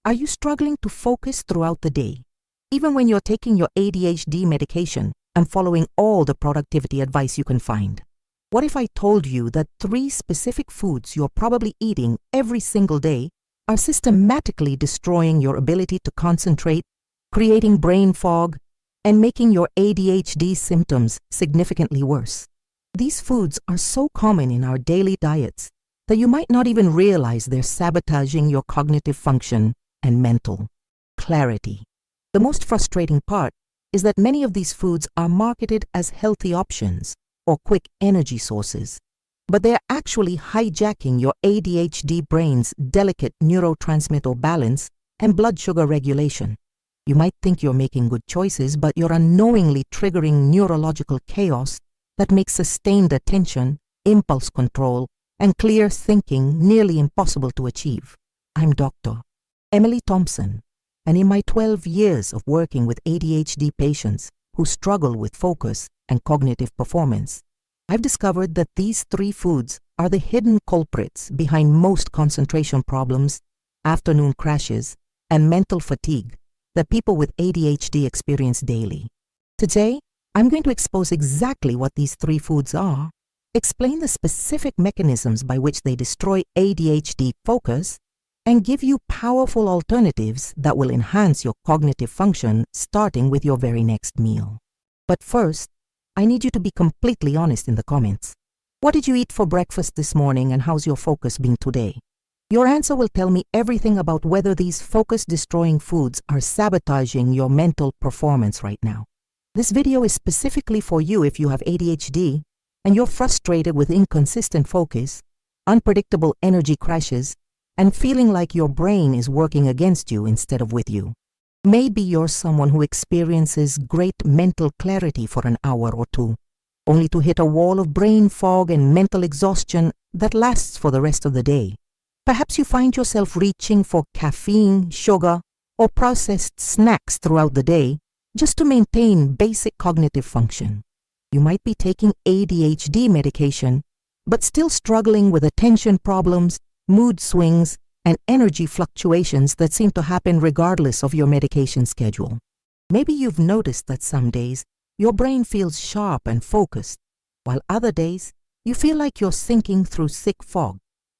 Are you struggling to focus throughout the day, even when you're taking your ADHD medication and following all the productivity advice you can find? What if I told you that 3 specific foods you're probably eating every single day are systematically destroying your ability to concentrate, creating brain fog, and making your ADHD symptoms significantly worse? These foods are so common in our daily diets that you might not even realize they're sabotaging your cognitive function and mental clarity. The most frustrating part is that many of these foods are marketed as healthy options or quick energy sources, but they're actually hijacking your ADHD brain's delicate neurotransmitter balance and blood sugar regulation. You might think you're making good choices, but you're unknowingly triggering neurological chaos that makes sustained attention, impulse control, and clear thinking nearly impossible to achieve. I'm Dr. Emily Thompson, and in my 12 years of working with ADHD patients who struggle with focus and cognitive performance, I've discovered that these 3 foods are the hidden culprits behind most concentration problems, afternoon crashes, and mental fatigue that people with ADHD experience daily. Today, I'm going to expose exactly what these 3 foods are, explain the specific mechanisms by which they destroy ADHD focus, and give you powerful alternatives that will enhance your cognitive function starting with your very next meal. But first, I need you to be completely honest in the comments. What did you eat for breakfast this morning, and how's your focus been today? Your answer will tell me everything about whether these focus-destroying foods are sabotaging your mental performance right now. This video is specifically for you if you have ADHD and you're frustrated with inconsistent focus, unpredictable energy crashes, and feeling like your brain is working against you instead of with you. Maybe you're someone who experiences great mental clarity for an hour or 2, only to hit a wall of brain fog and mental exhaustion that lasts for the rest of the day. Perhaps you find yourself reaching for caffeine, sugar, or processed snacks throughout the day just to maintain basic cognitive function. You might be taking ADHD medication, but still struggling with attention problems, mood swings, and energy fluctuations that seem to happen regardless of your medication schedule. Maybe you've noticed that some days your brain feels sharp and focused, while other days you feel like you're sinking through thick fog,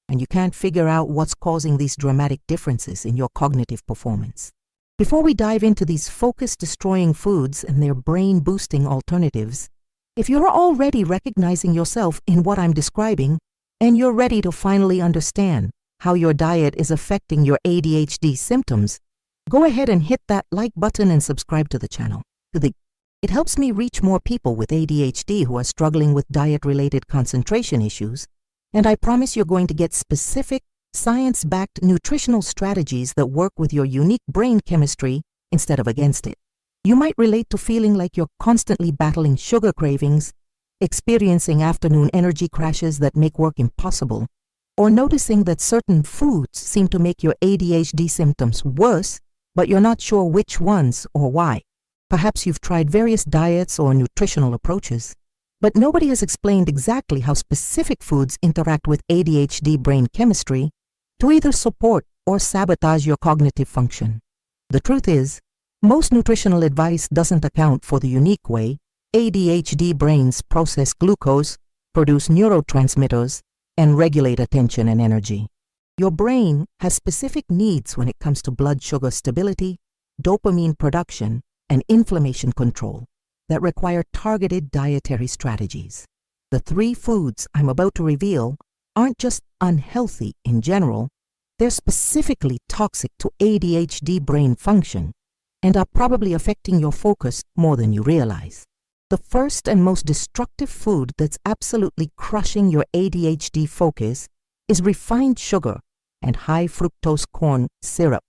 and you can't figure out what's causing these dramatic differences in your cognitive performance. Before we dive into these focus-destroying foods and their brain-boosting alternatives, if you're already recognizing yourself in what I'm describing, and you're ready to finally understand how your diet is affecting your ADHD symptoms, go ahead and hit that like button and subscribe to the channel. It helps me reach more people with ADHD who are struggling with diet-related concentration issues, and I promise you're going to get specific, science-backed nutritional strategies that work with your unique brain chemistry instead of against it. You might relate to feeling like you're constantly battling sugar cravings, experiencing afternoon energy crashes that make work impossible, or noticing that certain foods seem to make your ADHD symptoms worse, but you're not sure which ones or why. Perhaps you've tried various diets or nutritional approaches, but nobody has explained exactly how specific foods interact with ADHD brain chemistry to either support or sabotage your cognitive function. The truth is, most nutritional advice doesn't account for the unique way ADHD brains process glucose, produce neurotransmitters, and regulate attention and energy. Your brain has specific needs when it comes to blood sugar stability, dopamine production, and inflammation control that require targeted dietary strategies. The 3 foods I'm about to reveal aren't just unhealthy in general, they're specifically toxic to ADHD brain function and are probably affecting your focus more than you realize. The first and most destructive food that's absolutely crushing your ADHD focus is refined sugar and high fructose corn syrup,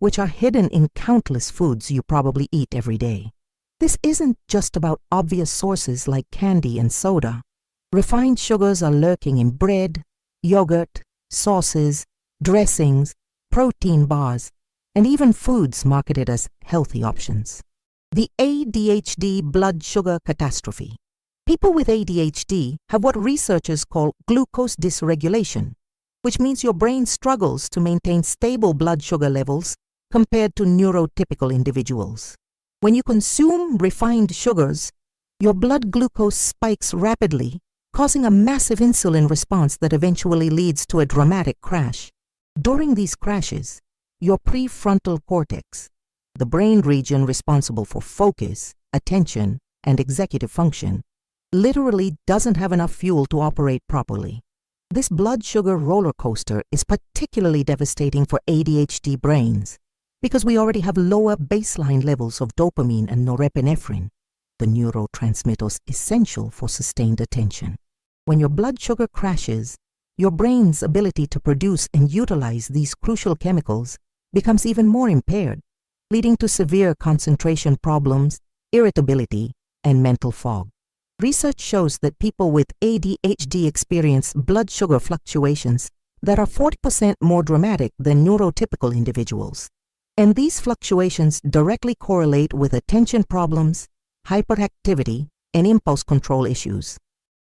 which are hidden in countless foods you probably eat every day. This isn't just about obvious sources like candy and soda. Refined sugars are lurking in bread, yogurt, sauces, dressings, protein bars, and even foods marketed as healthy options. The ADHD blood sugar catastrophe. People with ADHD have what researchers call glucose dysregulation, which means your brain struggles to maintain stable blood sugar levels compared to neurotypical individuals. When you consume refined sugars, your blood glucose spikes rapidly, causing a massive insulin response that eventually leads to a dramatic crash. During these crashes, your prefrontal cortex, the brain region responsible for focus, attention, and executive function, literally doesn't have enough fuel to operate properly. This blood sugar roller coaster is particularly devastating for ADHD brains because we already have lower baseline levels of dopamine and norepinephrine, the neurotransmitters essential for sustained attention. When your blood sugar crashes, your brain's ability to produce and utilize these crucial chemicals becomes even more impaired, leading to severe concentration problems, irritability, and mental fog. Research shows that people with ADHD experience blood sugar fluctuations that are 40% more dramatic than neurotypical individuals. And these fluctuations directly correlate with attention problems, hyperactivity, and impulse control issues.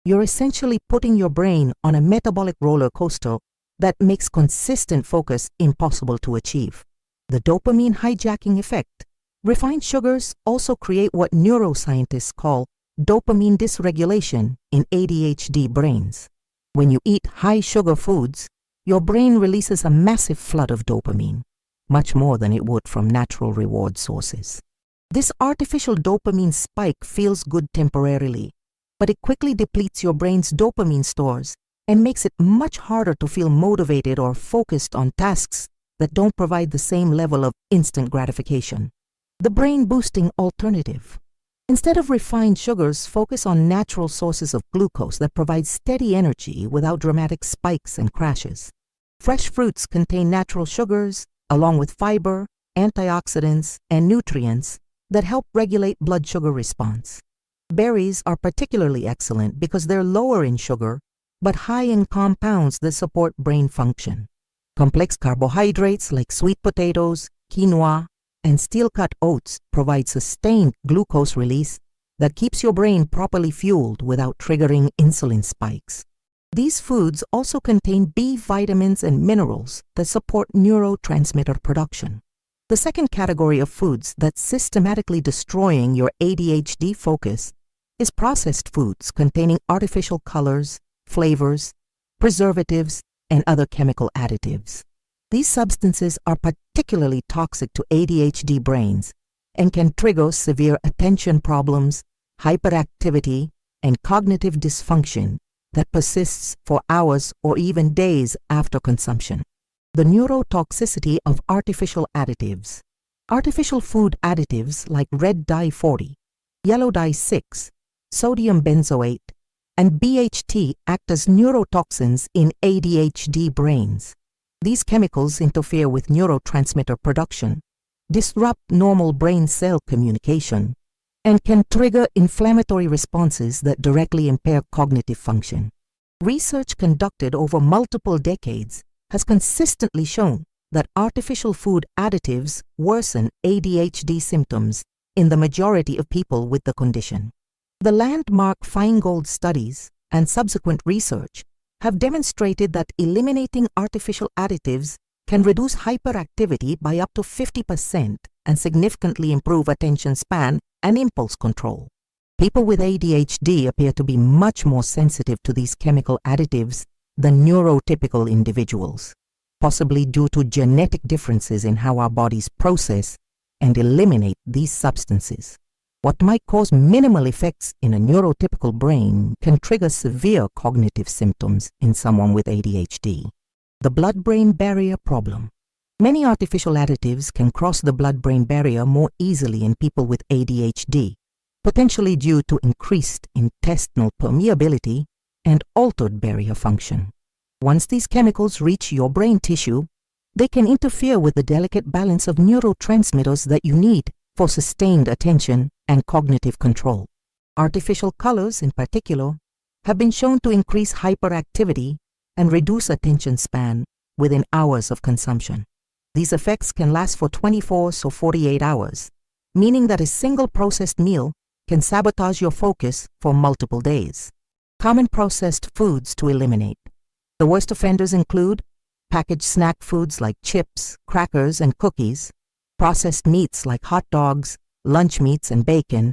You're essentially putting your brain on a metabolic roller coaster that makes consistent focus impossible to achieve. The dopamine hijacking effect. Refined sugars also create what neuroscientists call dopamine dysregulation in ADHD brains. When you eat high-sugar foods, your brain releases a massive flood of dopamine, much more than it would from natural reward sources. This artificial dopamine spike feels good temporarily, but it quickly depletes your brain's dopamine stores and makes it much harder to feel motivated or focused on tasks that don't provide the same level of instant gratification. The brain-boosting alternative. Instead of refined sugars, focus on natural sources of glucose that provide steady energy without dramatic spikes and crashes. Fresh fruits contain natural sugars, along with fiber, antioxidants, and nutrients that help regulate blood sugar response. Berries are particularly excellent because they're lower in sugar, but high in compounds that support brain function. Complex carbohydrates like sweet potatoes, quinoa, and steel-cut oats provide sustained glucose release that keeps your brain properly fueled without triggering insulin spikes. These foods also contain B vitamins and minerals that support neurotransmitter production. The second category of foods that's systematically destroying your ADHD focus is processed foods containing artificial colors, flavors, preservatives, and other chemical additives. These substances are particularly toxic to ADHD brains and can trigger severe attention problems, hyperactivity, and cognitive dysfunction that persists for hours or even days after consumption. The neurotoxicity of artificial additives. Artificial food additives like red dye 40, yellow dye 6, sodium benzoate, and BHT act as neurotoxins in ADHD brains. These chemicals interfere with neurotransmitter production, disrupt normal brain cell communication, and can trigger inflammatory responses that directly impair cognitive function. Research conducted over multiple decades has consistently shown that artificial food additives worsen ADHD symptoms in the majority of people with the condition. The landmark Feingold studies and subsequent research have demonstrated that eliminating artificial additives can reduce hyperactivity by up to 50% and significantly improve attention span and impulse control. People with ADHD appear to be much more sensitive to these chemical additives than neurotypical individuals, possibly due to genetic differences in how our bodies process and eliminate these substances. What might cause minimal effects in a neurotypical brain can trigger severe cognitive symptoms in someone with ADHD. The blood-brain barrier problem. Many artificial additives can cross the blood-brain barrier more easily in people with ADHD, potentially due to increased intestinal permeability and altered barrier function. Once these chemicals reach your brain tissue, they can interfere with the delicate balance of neurotransmitters that you need for sustained attention and cognitive control. Artificial colors, in particular, have been shown to increase hyperactivity and reduce attention span within hours of consumption. These effects can last for 24 or 48 hours, meaning that a single processed meal can sabotage your focus for multiple days. Common processed foods to eliminate. The worst offenders include packaged snack foods like chips, crackers, and cookies, processed meats like hot dogs, lunch meats and bacon,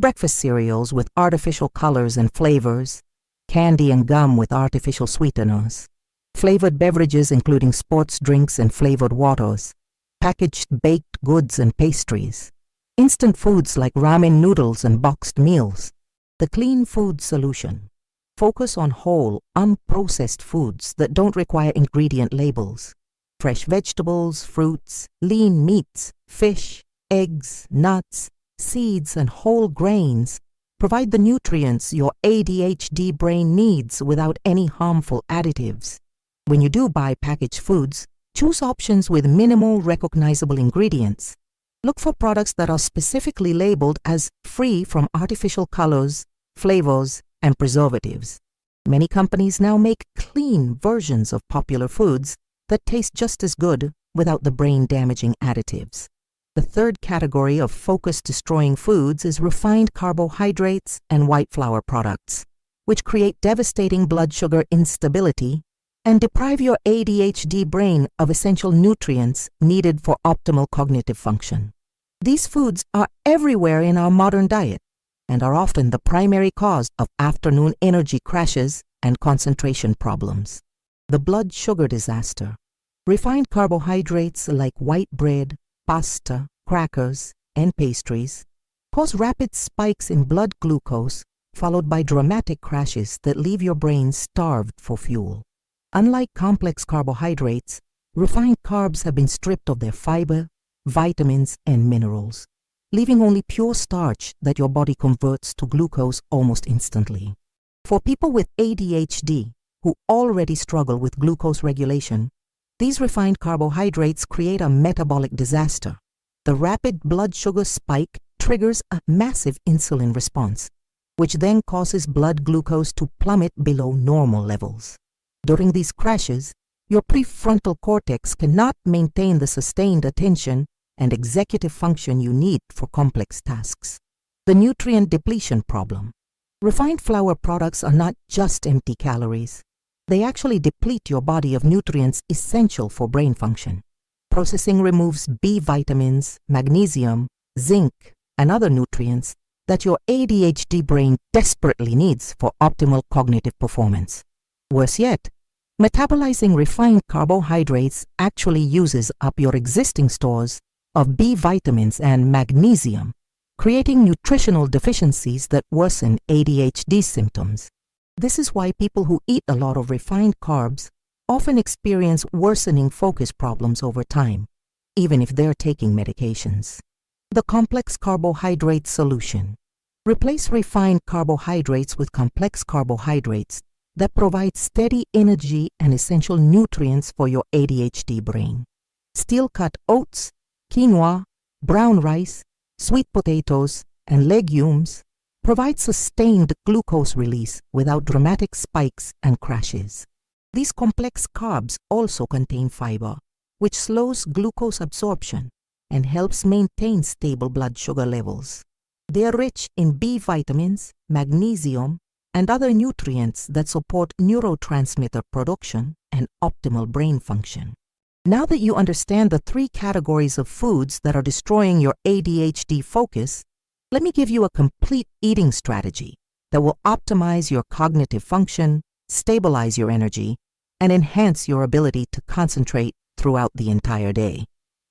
breakfast cereals with artificial colors and flavors, candy and gum with artificial sweeteners, flavored beverages including sports drinks and flavored waters, packaged baked goods and pastries, instant foods like ramen noodles and boxed meals. The clean food solution. Focus on whole, unprocessed foods that don't require ingredient labels. Fresh vegetables, fruits, lean meats, fish, eggs, nuts, seeds, and whole grains provide the nutrients your ADHD brain needs without any harmful additives. When you do buy packaged foods, choose options with minimal recognizable ingredients. Look for products that are specifically labeled as free from artificial colors, flavors, and preservatives. Many companies now make clean versions of popular foods that taste just as good without the brain-damaging additives. The third category of focus-destroying foods is refined carbohydrates and white flour products, which create devastating blood sugar instability and deprive your ADHD brain of essential nutrients needed for optimal cognitive function. These foods are everywhere in our modern diet and are often the primary cause of afternoon energy crashes and concentration problems. The blood sugar disaster. Refined carbohydrates like white bread, pasta, crackers, and pastries cause rapid spikes in blood glucose followed by dramatic crashes that leave your brain starved for fuel. Unlike complex carbohydrates, refined carbs have been stripped of their fiber, vitamins, and minerals, leaving only pure starch that your body converts to glucose almost instantly. For people with ADHD who already struggle with glucose regulation, these refined carbohydrates create a metabolic disaster. The rapid blood sugar spike triggers a massive insulin response, which then causes blood glucose to plummet below normal levels. During these crashes, your prefrontal cortex cannot maintain the sustained attention and executive function you need for complex tasks. The nutrient depletion problem. Refined flour products are not just empty calories. They actually deplete your body of nutrients essential for brain function. Processing removes B vitamins, magnesium, zinc, and other nutrients that your ADHD brain desperately needs for optimal cognitive performance. Worse yet, metabolizing refined carbohydrates actually uses up your existing stores of B vitamins and magnesium, creating nutritional deficiencies that worsen ADHD symptoms. This is why people who eat a lot of refined carbs often experience worsening focus problems over time, even if they're taking medications. The complex carbohydrate solution. Replace refined carbohydrates with complex carbohydrates that provide steady energy and essential nutrients for your ADHD brain. Steel-cut oats, quinoa, brown rice, sweet potatoes, and legumes provide sustained glucose release without dramatic spikes and crashes. These complex carbs also contain fiber, which slows glucose absorption and helps maintain stable blood sugar levels. They are rich in B vitamins, magnesium, and other nutrients that support neurotransmitter production and optimal brain function. Now that you understand the three categories of foods that are destroying your ADHD focus, let me give you a complete eating strategy that will optimize your cognitive function, stabilize your energy, and enhance your ability to concentrate throughout the entire day.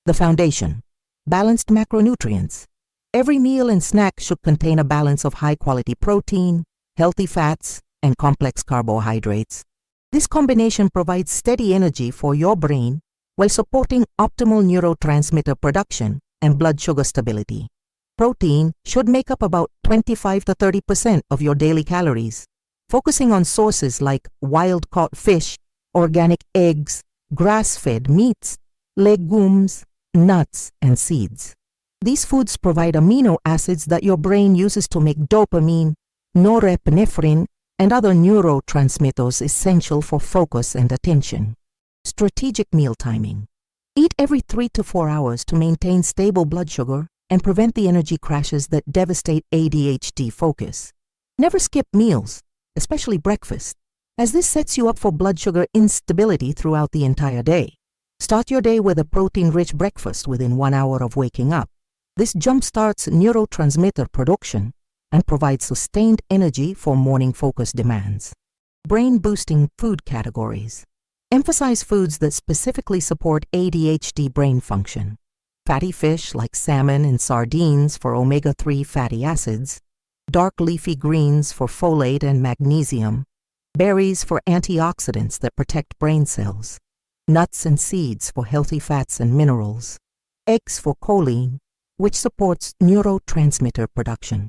The foundation: balanced macronutrients. Every meal and snack should contain a balance of high-quality protein, healthy fats, and complex carbohydrates. This combination provides steady energy for your brain while supporting optimal neurotransmitter production and blood sugar stability. Protein should make up about 25 to 30% of your daily calories, focusing on sources like wild-caught fish, organic eggs, grass-fed meats, legumes, nuts, and seeds. These foods provide amino acids that your brain uses to make dopamine, norepinephrine, and other neurotransmitters essential for focus and attention. Strategic meal timing. Eat every 3 to 4 hours to maintain stable blood sugar and prevent the energy crashes that devastate ADHD focus. Never skip meals, especially breakfast, as this sets you up for blood sugar instability throughout the entire day. Start your day with a protein-rich breakfast within 1 hour of waking up. This jumpstarts neurotransmitter production and provides sustained energy for morning focus demands. Brain-boosting food categories. Emphasize foods that specifically support ADHD brain function. Fatty fish like salmon and sardines for omega-3 fatty acids, dark leafy greens for folate and magnesium, berries for antioxidants that protect brain cells, nuts and seeds for healthy fats and minerals, eggs for choline, which supports neurotransmitter production.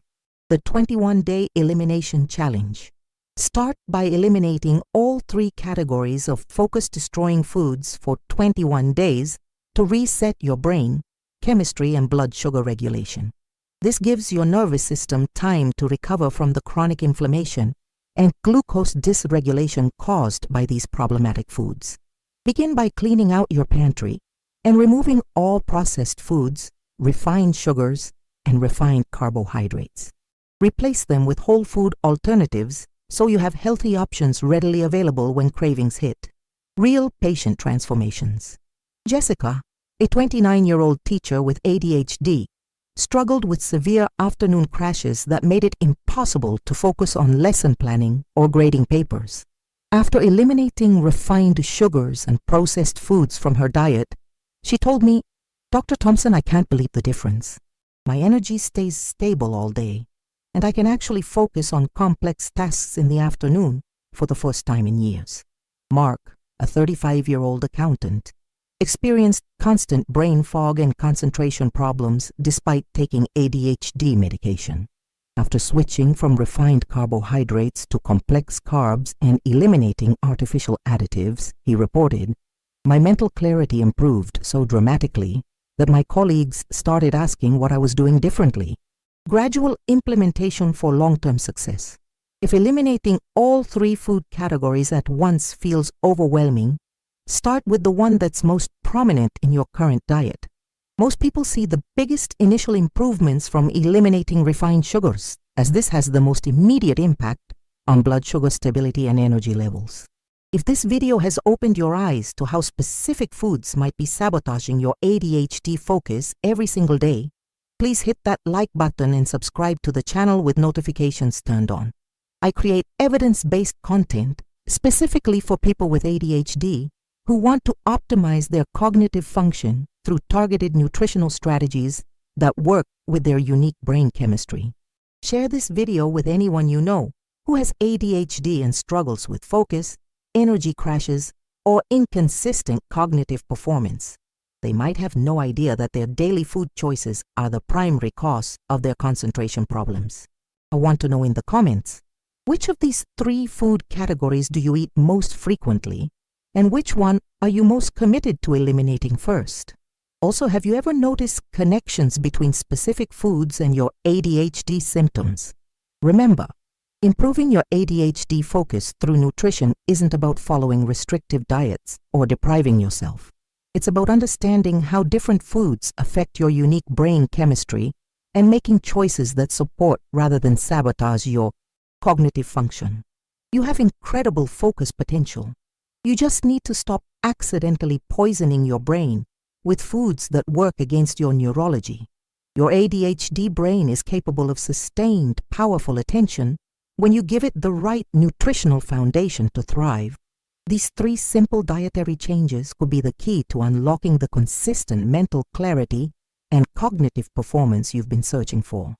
The 21-Day Elimination Challenge. Start by eliminating all 3 categories of focus-destroying foods for 21 days to reset your brain, chemistry, and blood sugar regulation. This gives your nervous system time to recover from the chronic inflammation and glucose dysregulation caused by these problematic foods. Begin by cleaning out your pantry and removing all processed foods, refined sugars, and refined carbohydrates. Replace them with whole food alternatives so you have healthy options readily available when cravings hit. Real patient transformations. Jessica, a 29-year-old teacher with ADHD, struggled with severe afternoon crashes that made it impossible to focus on lesson planning or grading papers. After eliminating refined sugars and processed foods from her diet, she told me, "Dr. Thompson, I can't believe the difference. My energy stays stable all day, and I can actually focus on complex tasks in the afternoon for the first time in years." Mark, a 35-year-old accountant, experienced constant brain fog and concentration problems despite taking ADHD medication. After switching from refined carbohydrates to complex carbs and eliminating artificial additives, he reported, "My mental clarity improved so dramatically that my colleagues started asking what I was doing differently." Gradual implementation for long-term success. If eliminating all 3 food categories at once feels overwhelming, start with the one that's most prominent in your current diet. Most people see the biggest initial improvements from eliminating refined sugars, as this has the most immediate impact on blood sugar stability and energy levels. If this video has opened your eyes to how specific foods might be sabotaging your ADHD focus every single day, please hit that like button and subscribe to the channel with notifications turned on. I create evidence-based content specifically for people with ADHD who want to optimize their cognitive function through targeted nutritional strategies that work with their unique brain chemistry. Share this video with anyone you know who has ADHD and struggles with focus, energy crashes, or inconsistent cognitive performance. They might have no idea that their daily food choices are the primary cause of their concentration problems. I want to know in the comments, which of these 3 food categories do you eat most frequently, and which one are you most committed to eliminating first? Also, have you ever noticed connections between specific foods and your ADHD symptoms? Remember, improving your ADHD focus through nutrition isn't about following restrictive diets or depriving yourself. It's about understanding how different foods affect your unique brain chemistry and making choices that support rather than sabotage your cognitive function. You have incredible focus potential. You just need to stop accidentally poisoning your brain with foods that work against your neurology. Your ADHD brain is capable of sustained, powerful attention when you give it the right nutritional foundation to thrive. These 3 simple dietary changes could be the key to unlocking the consistent mental clarity and cognitive performance you've been searching for.